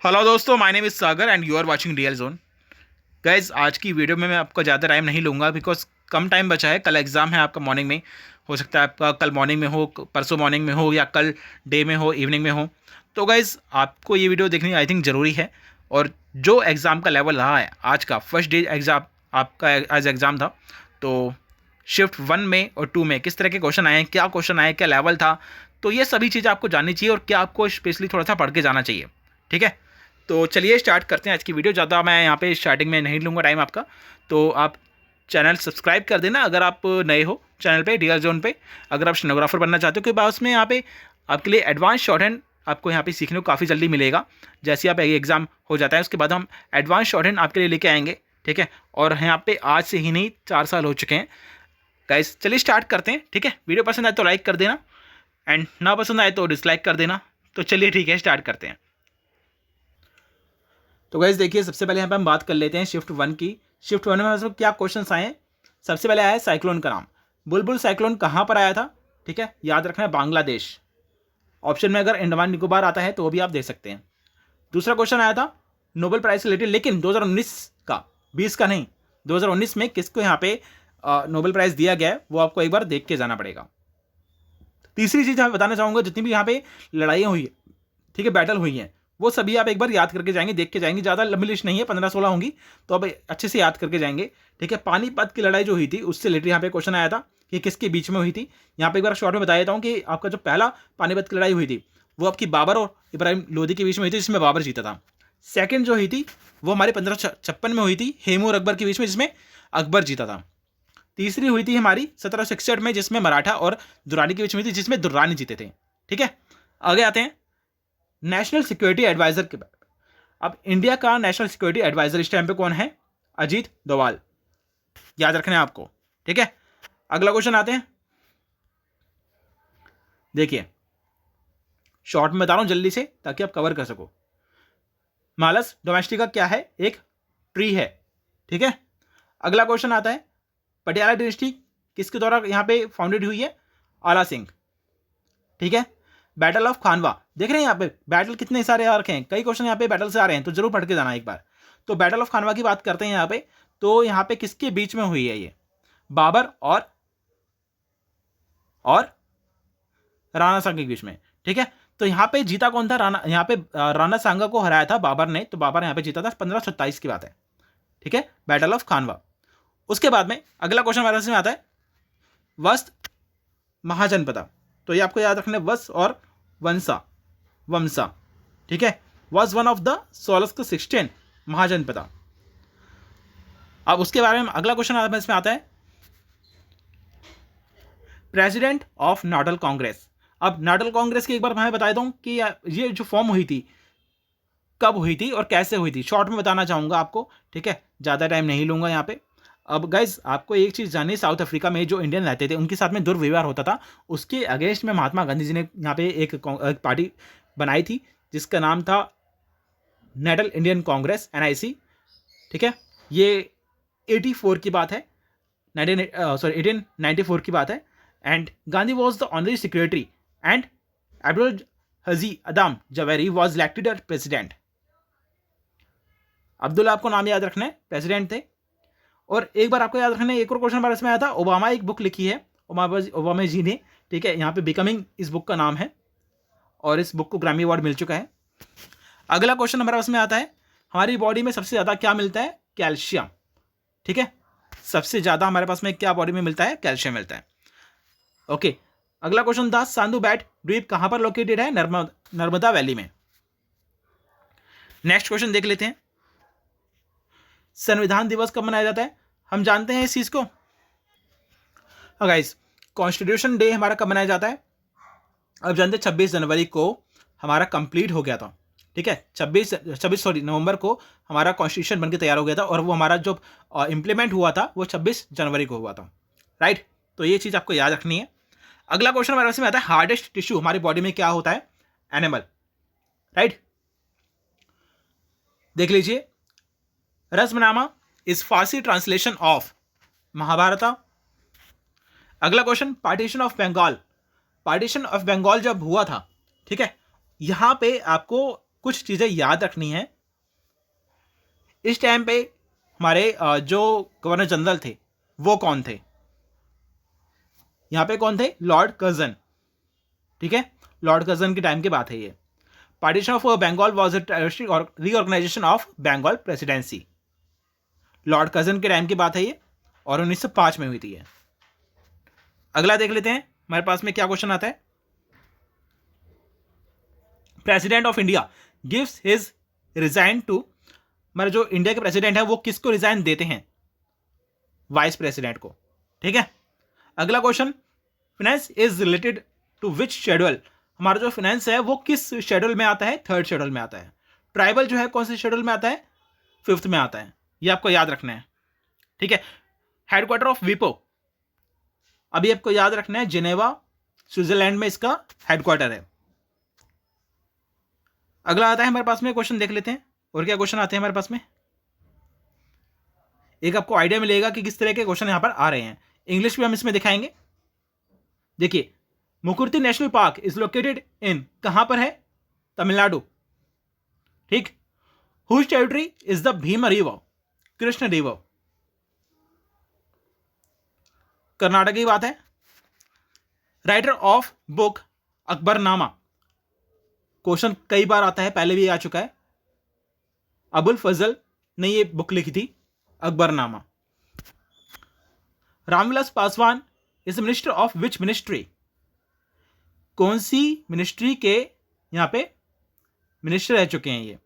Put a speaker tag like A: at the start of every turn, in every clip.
A: Hello दोस्तों, my name is Sagar and you are watching real zone. Guys, आज की video में मैं आपका ज़्यादा टाइम नहीं लूँगा बिकॉज कम टाइम बचा है। कल एग्ज़ाम है आपका मॉर्निंग में। हो सकता है आपका कल मॉर्निंग में हो, परसों मॉर्निंग में हो, या कल डे में हो, इवनिंग में हो। तो गाइज, आपको ये वीडियो देखनी आई थिंक ज़रूरी है। और जो एग्ज़ाम का लेवल रहा है आज का फर्स्ट डे एग्ज़ाम, आपका आज एग्ज़ाम था, तो शिफ्ट 1 में और 2 में किस तरह के क्वेश्चन आए हैं, क्या क्वेश्चन आए, क्या लेवल था, तो ये सभी चीज़ें आपको जाननी चाहिए और क्या आपको स्पेशली थोड़ा सा पढ़ के जाना चाहिए। ठीक है, तो चलिए स्टार्ट करते हैं आज की वीडियो। ज़्यादा मैं यहाँ पे स्टार्टिंग में नहीं लूँगा टाइम आपका। तो आप चैनल सब्सक्राइब कर देना अगर आप नए हो चैनल पे, रियल जोन पे। अगर आप स्टेनोग्राफर बनना चाहते हो, क्योंकि बाद उसमें यहाँ पे आपके लिए एडवांस शॉर्ट हैंड आपको यहाँ पे सीखने को काफ़ी जल्दी मिलेगा। जैसे आप एग्ज़ाम हो जाता है उसके बाद हम एडवांस शॉर्ट हैंड आपके लिए लेके आएंगे। ठीक है, और यहाँ पे आज से ही नहीं 4 साल हो चुके हैं। गाइस, चलिए स्टार्ट करते हैं। ठीक है, वीडियो पसंद आए तो लाइक कर देना एंड ना पसंद आए तो डिसलाइक कर देना। तो चलिए ठीक है, स्टार्ट करते हैं। तो गाइस देखिए, सबसे पहले यहाँ पे हम बात कर लेते हैं शिफ्ट 1 की। शिफ्ट 1 में मतलब क्या क्वेश्चंस आए हैं। सबसे पहले आया है साइक्लोन का नाम। बुलबुल साइक्लोन कहाँ पर आया था? ठीक है, याद रखना है बांग्लादेश। ऑप्शन में अगर अंडमान निकोबार आता है तो वो भी आप दे सकते हैं। दूसरा क्वेश्चन आया था नोबेल प्राइज से रिलेटेड, लेकिन 2019 का, 20 का नहीं, 2019 में किसको यहाँ पे नोबेल प्राइज दिया गया है वो आपको एक बार देख के जाना पड़ेगा। तीसरी चीज़ मैं बताना चाहूँगा, जितनी भी यहाँ पे लड़ाइयाँ हुई है, ठीक है, बैटल हुई हैं, वो सभी आप एक बार याद करके जाएंगे, देख के जाएंगे। ज़्यादा लंबी लिस्ट नहीं है, 15-16 होंगी, तो आप अच्छे से याद करके जाएंगे। ठीक है, पानीपत की लड़ाई जो हुई थी उससे रिलेटेड यहाँ पे क्वेश्चन आया था कि किसके बीच में हुई थी। यहाँ पे एक बार शॉर्ट में बता देता हूँ कि आपका जो पहला पानीपत की लड़ाई हुई थी वो आपकी बाबर और इब्राहिम लोधी के बीच में हुई थी, जिसमें बाबर जीता था। सेकेंड जो हुई थी वो हमारे 1556 में हुई थी, हेमू और अकबर के बीच में, जिसमें अकबर जीता था। तीसरी हुई थी हमारी 1761 में, जिसमें मराठा और दुर्रानी के बीच में हुई थी, जिसमें दुर्रानी जीते थे। ठीक है, आगे आते हैं नेशनल सिक्योरिटी एडवाइजर के बाद। अब इंडिया का नेशनल सिक्योरिटी एडवाइजर इस टाइम पे कौन है? अजीत डोवाल, याद रखना है आपको। ठीक है, अगला क्वेश्चन आते हैं। देखिए, शॉर्ट में बता रहा हूं जल्दी से ताकि आप कवर कर सको। मालस डोमेस्टिका क्या है? एक ट्री है। ठीक है, अगला क्वेश्चन आता है पटियाला डिनेस्टी किसके द्वारा यहां पे फाउंडेड हुई है? आला सिंह। ठीक है, बैटल ऑफ खानवा, देख रहे हैं यहाँ पे बैटल कितने सारे आ रखे हैं, कई क्वेश्चन यहाँ पे बैटल से आ रहे हैं, तो जरूर पढ़ के जाना एक बार। तो बैटल ऑफ खानवा की बात करते हैं यहाँ पे। तो यहाँ पे किसके बीच में हुई है? ये बाबर और राणा सांगा के बीच में। ठीक है, तो यहाँ पे जीता कौन था? राणा, यहाँ पे राणा सांगा को हराया था बाबर ने, तो बाबर यहाँ पे जीता था। 1527 की बात है। ठीक है, बैटल ऑफ खानवा। उसके बाद में अगला क्वेश्चन हमारे में आता है वस्त महाजनपदा। तो ये आपको याद रखना है, वस्त और वंसा। ठीक है, वॉज वन ऑफ द सोलस्क 16 महाजनपदा। अब उसके बारे में अगला क्वेश्चन इसमें आता है प्रेसिडेंट ऑफ नोडल कांग्रेस। अब नोडल कांग्रेस की एक बार मैं बता देता हूं कि ये जो फॉर्म हुई थी कब हुई थी और कैसे हुई थी, शॉर्ट में बताना चाहूंगा आपको। ठीक है, ज़्यादा टाइम नहीं लूंगा यहाँ पे। अब गाइज, आपको एक चीज़ जाननी, साउथ अफ्रीका में जो इंडियन रहते थे उनके साथ में दुर्व्यवहार होता था, उसके अगेंस्ट में महात्मा गांधी जी ने यहाँ पे एक पार्टी बनाई थी जिसका नाम था नेशनल इंडियन कांग्रेस, NIC। ठीक है, ये 84 की बात है, 1894 की बात है। And Gandhi was the honorary secretary and Abdul Haji Adam Javeri was elected as president. Abdulla आपको नाम याद रखना है, प्रेसिडेंट थे। और एक बार आपको याद रखना है, एक और क्वेश्चन हमारे इसमें आया था, ओबामा एक बुक लिखी है ओबामा जी ने। ठीक है, यहाँ पे बिकमिंग इस बुक का नाम है और इस बुक को ग्रैमी अवार्ड मिल चुका है। अगला क्वेश्चन हमारे पास में आता है हमारी बॉडी में सबसे ज़्यादा क्या मिलता है? कैल्शियम। ठीक है, सबसे ज़्यादा हमारे पास में क्या बॉडी में मिलता है? कैल्शियम मिलता है। ओके, अगला क्वेश्चन था सांधु बैट द्वीप कहाँ पर लोकेटेड है? नर्मदा वैली में। नेक्स्ट क्वेश्चन देख लेते हैं, संविधान दिवस कब मनाया जाता है? हम जानते हैं इस चीज को। गाइस, कॉन्स्टिट्यूशन डे हमारा कब मनाया जाता है? अब जानते हैं 26 जनवरी को हमारा कंप्लीट हो गया था। ठीक है, 26 नवंबर को हमारा कॉन्स्टिट्यूशन बनके तैयार हो गया था, और वो हमारा जो इंप्लीमेंट हुआ था वो 26 जनवरी को हुआ था। राइट, तो ये चीज आपको याद रखनी है। अगला क्वेश्चन हमारे पास में आता है हार्डेस्ट टिश्यू हमारी बॉडी में क्या होता है? एनिमल। राइट, देख लीजिए, Razmnama is Farsi translation of Mahabharata. अगला question partition of Bengal. Partition of Bengal जब हुआ था, ठीक है, यहां पे आपको कुछ चीज़ें याद रखनी है। इस टाइम पे हमारे जो गवर्नर जनरल थे वो कौन थे? यहाँ पे कौन थे? Lord Curzon. ठीक है, लॉर्ड कर्जन के टाइम की बात है ये। Partition of Bengal was reorganization of Bengal presidency. Lord Curzon के टाइम की बात है ये और 1905 में हुई थी ये। अगला देख लेते हैं हमारे पास में क्या क्वेश्चन आता है। President of India gives his resign to, हमारे जो इंडिया के प्रेसिडेंट है वो किसको रिजाइन देते हैं? वाइस प्रेसिडेंट को। ठीक है, अगला question, finance is related to which schedule? हमारा जो फाइनेंस है वो किस शेड्यूल में आता है? थर्ड शेड्यूल में आता है। ट्राइबल जो है कौन से शेड्यूल में आता है? फिफ्थ में आता है। ये आपको याद रखना है। ठीक है, हेडक्वार्टर ऑफ विपो, अभी आपको याद रखना है, जिनेवा स्विट्जरलैंड में इसका हेडक्वार्टर है। अगला आता है हमारे पास में, क्वेश्चन देख लेते हैं और क्या क्वेश्चन आते हैं हमारे पास में। एक आपको आइडिया मिलेगा कि किस तरह के क्वेश्चन यहां पर आ रहे हैं। इंग्लिश भी हम इसमें दिखाएंगे। देखिए, Mukurthi national park is located in, कहां पर है? तमिलनाडु। ठीक, whose territory is the Bhima river? Krishna river. Karnataka की बात है। Writer of book Akbarnama, question कई बार आता है, पहले भी आ चुका है। अबुल फजल ने ये बुक लिखी थी, Akbarnama. Ramvilas Paswan is minister of which ministry? कौन सी मिनिस्ट्री के यहां पे मिनिस्टर रह चुके हैं ये?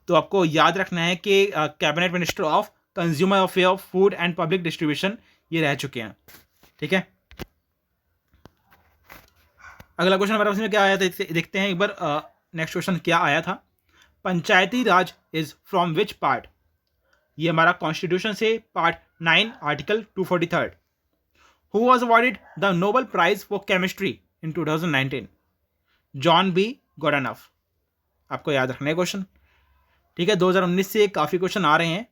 A: तो आपको याद रखना है कि cabinet minister of consumer affair, food and public distribution ये रह चुके हैं। ठीक है, अगला क्वेश्चन हमारे पास में क्या आया था, देखते हैं एक बार। नेक्स्ट क्वेश्चन क्या आया था? Panchayati raj is from which part? ये हमारा कॉन्स्टिट्यूशन से part 9 article 243। Who was awarded the Nobel prize for chemistry in 2019? John B Goodenough. आपको याद रखना है क्वेश्चन। ठीक है, 2019 से काफी क्वेश्चन आ रहे हैं,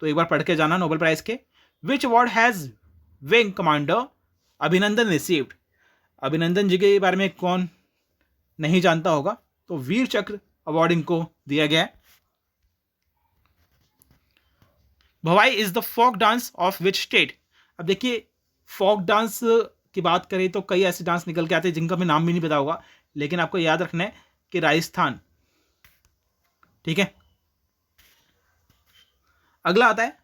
A: तो एक बार पढ़ के जाना नोबेल प्राइज के। Which award has wing commander अभिनंदन रिसीव्ड? अभिनंदन जी के बारे में कौन नहीं जानता होगा, तो वीर चक्र अवार्ड इनको दिया गया है। Bhavai is the folk dance of which state? अब देखिए, फोक डांस की बात करें तो कई ऐसे डांस निकल के आते हैं जिनका हमें नाम भी नहीं पता होगा, लेकिन आपको याद रखना है कि राजस्थान। ठीक है, अगला आता है,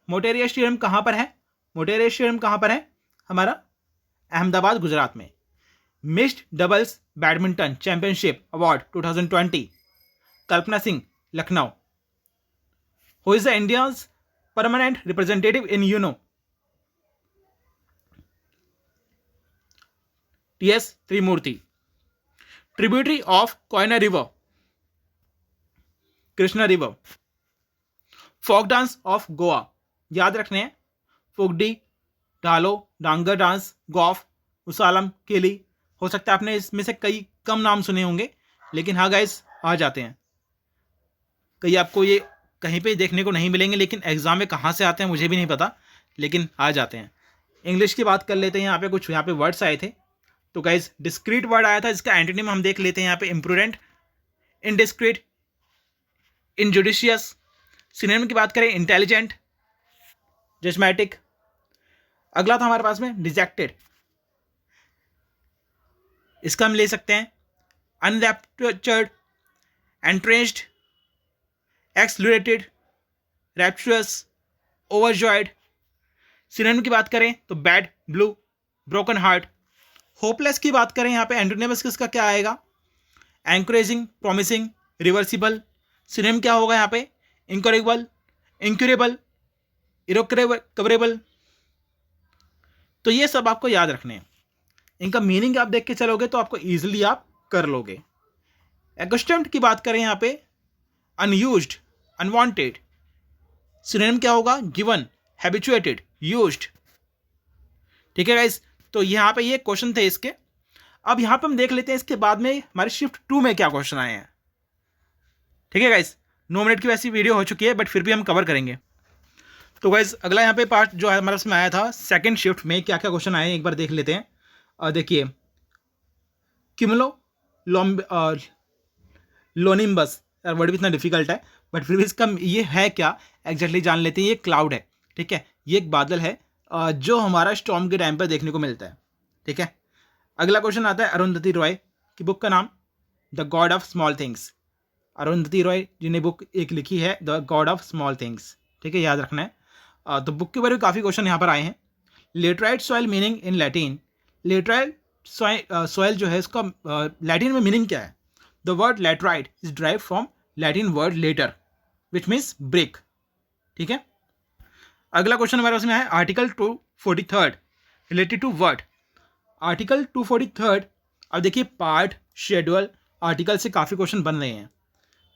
A: मोटेरा स्टेडियम कहां पर है? मोटेरा स्टेडियम कहां पर है? हमारा अहमदाबाद, गुजरात में। Mixed doubles badminton championship award 2020, Kalpana Singh, Lucknow. Who is the India's permanent representative in UNO? TS Tirumurti. Tributary of Koyna river? Krishna river. Folk dance of Goa, याद रखने हैं, फोगडी, ढालो, डांगर डांस, गौफ, उसालम, केली। हो सकता है आपने इसमें से कई कम नाम सुने होंगे, लेकिन हाँ गाइस, आ जाते हैं। कई आपको ये कहीं पे देखने को नहीं मिलेंगे, लेकिन एग्जाम में कहाँ से आते हैं मुझे भी नहीं पता, लेकिन आ जाते हैं। इंग्लिश की बात कर लेते हैं। यहाँ पे कुछ वर्ड्स आए थे, तो गाइस डिस्क्रीट वर्ड आया था, इसका एंटोनिम हम देख लेते हैं। यहाँ पे इम्प्रूडेंट, इनडिस्क्रीट, इनजुडिशियस। सिनोनिम की बात करें, इंटेलिजेंट, जस्मेटिक। अगला था हमारे पास में डिजेक्टेड, इसका हम ले सकते हैं अनरैप्चर्ड, एंट्रेंच्ड, एक्सलरेटेड, रैप्चुअस, ओवरजॉयड। सिनोनिम की बात करें तो bad, blue, broken heart. Hopeless की बात करें, यहाँ पे एंटोनिमस किसका क्या आएगा? Encouraging, promising, reversible. सिनोनिम क्या होगा यहाँ पे? इनकरेबल, इंक्यूरेबल, इरोकरेबल। तो ये सब आपको याद रखने हैं। इनका मीनिंग आप देख के चलोगे तो आपको इजीली आप कर लोगे। एक्सटेम्प्ट की बात करें यहाँ पे, अनयूज्ड, अनवांटेड। सिनोनिम क्या होगा? Given, habituated, used. ठीक है गाइस, तो यहाँ पे ये क्वेश्चन थे इसके। अब यहाँ पे हम देख लेते हैं इसके बाद में हमारे शिफ्ट 2 में क्या क्वेश्चन आए हैं। ठीक है गाइस, 9 मिनट की वैसी वीडियो हो चुकी है, बट फिर भी हम कवर करेंगे। तो गाइस अगला यहाँ पे पार्ट जो है हमारे उसमें आया था, सेकंड शिफ्ट में क्या क्या क्वेश्चन आए एक बार देख लेते हैं। देखिए, क्यूमुलो लोनिम्बस, यार वर्ड भी इतना डिफिकल्ट है बट फिर भी इसका ये है क्या एग्जैक्टली जान लेते हैं। ये क्लाउड है, ठीक है, ये एक बादल है जो हमारा स्टॉर्म के टाइम पर देखने को मिलता है, ठीक है। अगला क्वेश्चन आता है अरुंधति रॉय की बुक का नाम the God of small things. Arundhati Roy जिन्हें बुक एक लिखी है the God of small things, ठीक है, याद रखना है। तो बुक के बारे में काफ़ी क्वेश्चन यहाँ पर आए हैं। Laterite soil meaning in Latin, laterite soil जो है इसका लैटिन में मीनिंग क्या है? The word laterite is drive from Latin word later which means brick, ठीक है। अगला क्वेश्चन हमारे पास में है article 243 related to word. Article 243, अब देखिए पार्ट शेड्यूल आर्टिकल से काफ़ी क्वेश्चन बन रहे हैं।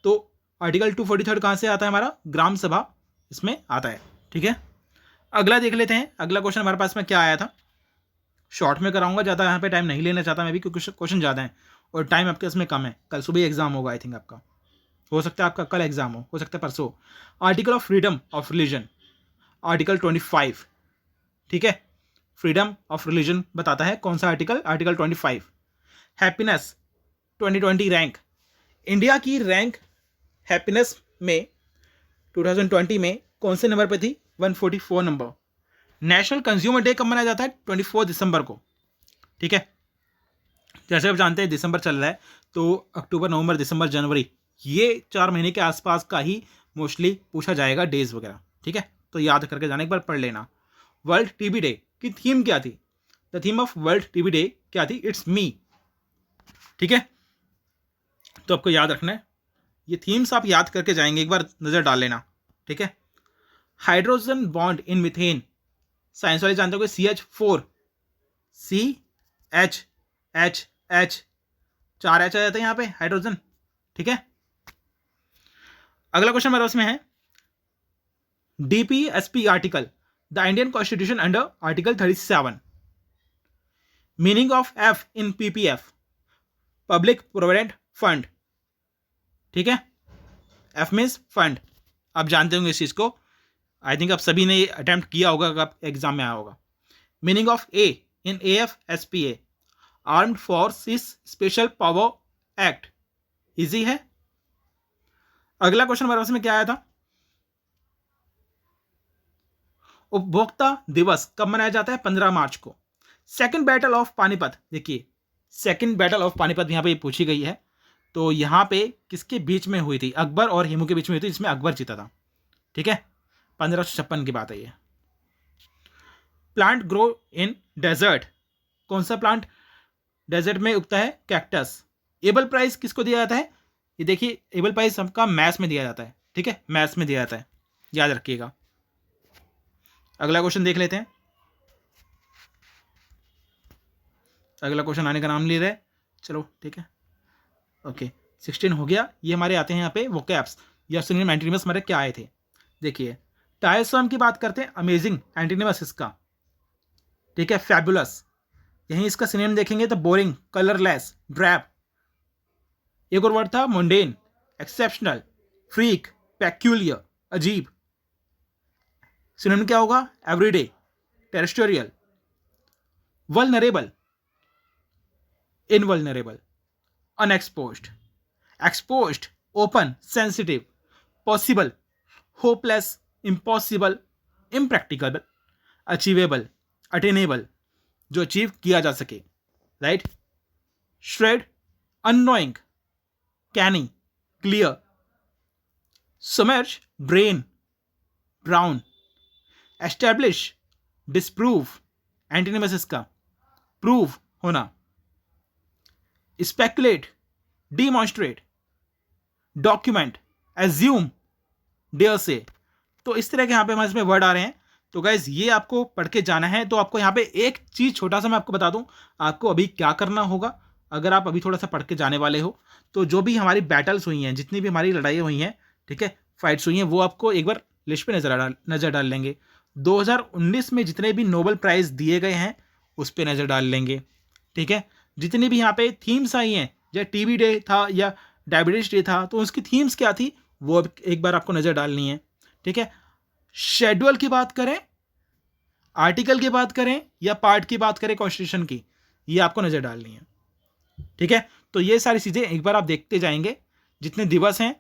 A: तो आर्टिकल 243 कहाँ से आता है? हमारा ग्राम सभा इसमें आता है, ठीक है। अगला देख लेते हैं, अगला क्वेश्चन हमारे पास में क्या आया था। शॉर्ट में कराऊंगा, ज़्यादा यहाँ पे टाइम नहीं लेना चाहता मैं भी क्योंकि क्वेश्चन ज़्यादा है और टाइम आपके इसमें कम है। कल सुबह एग्जाम होगा आई थिंक आपका, हो सकता है आपका कल एग्जाम हो सकता है परसों। Article of freedom of religion, article 25, ठीक है, फ्रीडम ऑफ रिलीजन बताता है कौन सा article? Article 25। Happiness 2020 rank, India की रैंक हैप्पीनेस में 2020 में कौन से नंबर पे थी? 144 नंबर। नेशनल कंज्यूमर डे कब मनाया जाता है? 24 दिसंबर को, ठीक है। जैसे आप जानते हैं दिसंबर चल रहा है तो अक्टूबर, नवंबर, दिसंबर, जनवरी, ये 4 महीने के आसपास का ही मोस्टली पूछा जाएगा डेज वगैरह, ठीक है। तो याद करके जाने, एक बार पढ़ लेना। वर्ल्ड टीबी डे की थीम क्या थी? The theme of world TB day क्या थी? इट्स मी, ठीक है। तो आपको याद रखना है, ये थीम्स आप याद करके जाएंगे, एक बार नजर डाल लेना, ठीक है। Hydrogen bond in methane, science वाले जानते हो कि CH4, CH 4 H आ जाता है यहाँ पे हाइड्रोजन, ठीक है। अगला क्वेश्चन हमारे पास में है DPSP article, the Indian constitution under article 37। Meaning of F in PPF, public provident fund, ठीक है। F मीन्स फंड, आप जानते होंगे इस चीज को, आई थिंक आप सभी ने अटेम्प्ट किया होगा अगर आप एग्जाम में आया होगा। Meaning of A in AFSPA, armed forces special power act, easy है। अगला क्वेश्चन हमारे पास में क्या आया था? उपभोक्ता दिवस कब मनाया जाता है? 15 मार्च को। सेकंड बैटल ऑफ पानीपत, देखिए सेकंड बैटल ऑफ पानीपत यहाँ पे पूछी गई है। तो यहाँ पे किसके बीच में हुई थी? अकबर और हिमू के बीच में हुई थी, जिसमें अकबर जीता था, ठीक है। 1556 की बात है ये। प्लांट ग्रो इन डेजर्ट, कौन सा प्लांट डेजर्ट में उगता है? कैक्टस। एबल प्राइज किसको दिया जाता है? ये देखिए एबल प्राइज सबका मैथ्स में दिया जाता है, ठीक है, मैथ्स में दिया जाता है, याद रखिएगा। अगला क्वेश्चन देख लेते हैं। अगला क्वेश्चन आने का नाम ले रहे हैं, चलो ठीक है, ओके 16 हो गया। ये हमारे आते हैं यहाँ पे वोकैब्स या सिनोनिम एंटीनिमस हमारे क्या आए थे? देखिए टायरसम की बात करते हैं, अमेजिंग एंटीनिमस इसका, ठीक है, फैबुलस। यहीं इसका सिनोनिम देखेंगे तो बोरिंग, कलरलेस, ड्रैप। एक और वर्ड था मुंडेन, एक्सेप्शनल, फ्रीक, पेक्यूलियर, अजीब। सिनोनिम क्या होगा? Everyday, terrestrial. Vulnerable, invulnerable, unexposed, exposed, open, sensitive, possible, hopeless, impossible, impracticable, achievable, attainable, जो अचीव किया जा सके, right. Shrewd, unknowing, canny, clear. Submerge, drain, drown. Establish, disprove, antonyms इसका, prove होना। Speculate, demonstrate, document, assume, dare से। तो इस तरह के यहाँ पे हमारे इसमें वर्ड आ रहे हैं। तो गाइज ये आपको पढ़ के जाना है। तो आपको यहाँ पे एक चीज छोटा सा मैं आपको बता दूं, आपको अभी क्या करना होगा। अगर आप अभी थोड़ा सा पढ़ के जाने वाले हो तो जो भी हमारी बैटल्स हुई हैं, जितनी भी हमारी लड़ाइयाँ हुई हैं, ठीक है, फाइट्स हुई हैं, वो आपको एक बार लिस्ट पे नजर डाल लेंगे। 2019 में जितने भी नोबेल प्राइज दिए गए हैं उस पर नजर डाल लेंगे, ठीक है। जितनी भी यहाँ पे थीम्स आई हैं, या टीबी डे था या डायबिटीज डे था, तो उसकी थीम्स क्या थी वो एक बार आपको नजर डालनी है, ठीक है। शेड्यूल की बात करें, आर्टिकल की बात करें या पार्ट की बात करें कॉन्स्टिट्यूशन की, ये आपको नजर डालनी है, ठीक है। तो ये सारी चीजें एक बार आप देखते जाएंगे, जितने दिवस हैं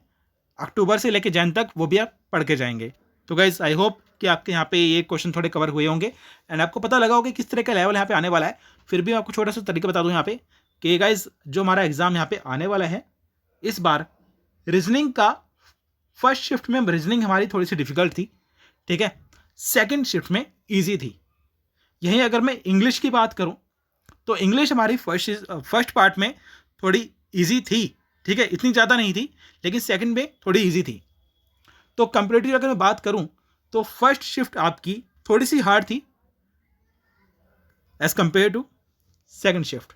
A: अक्टूबर से लेकर जैन तक वो भी आप पढ़ के जाएंगे। तो गाइज आई होप कि आपके यहाँ पे ये क्वेश्चन थोड़े कवर हुए होंगे एंड आपको पता लगा होगा कि किस तरह का लेवल यहाँ पे आने वाला है। फिर भी मैं आपको छोटा सा तरीका बता दूँ यहाँ पे कि गाइज जो हमारा एग्जाम यहाँ पे आने वाला है इस बार रीजनिंग का फर्स्ट शिफ्ट में रीजनिंग हमारी थोड़ी सी डिफिकल्ट थी, ठीक है, सेकंड शिफ्ट में इजी थी। यहीं अगर मैं इंग्लिश की बात करूं तो इंग्लिश हमारी फर्स्ट पार्ट में थोड़ी इजी थी, ठीक है, इतनी ज़्यादा नहीं थी, लेकिन सेकंड में थोड़ी इजी थी। तो कंपैरेटिव अगर मैं बात करूं तो फर्स्ट शिफ्ट आपकी थोड़ी सी हार्ड थी as compare to second shift.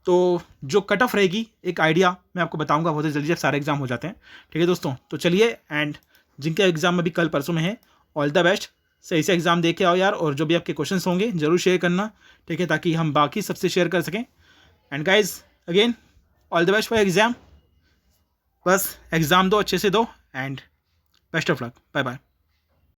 A: तो जो कट ऑफ रहेगी एक आइडिया मैं आपको बताऊंगा बहुत जल्दी जब सारे एग्जाम हो जाते हैं, ठीक है दोस्तों। तो चलिए, एंड जिनके एग्जाम अभी कल परसों में है ऑल द बेस्ट, सही से एग्जाम दे के आओ यार, और जो भी आपके क्वेश्चंस होंगे जरूर शेयर करना, ठीक है, ताकि हम बाकी सबसे शेयर कर सकें। And guys again all the best for exam, बस एग्जाम दो, अच्छे से दो, and best of luck, bye bye.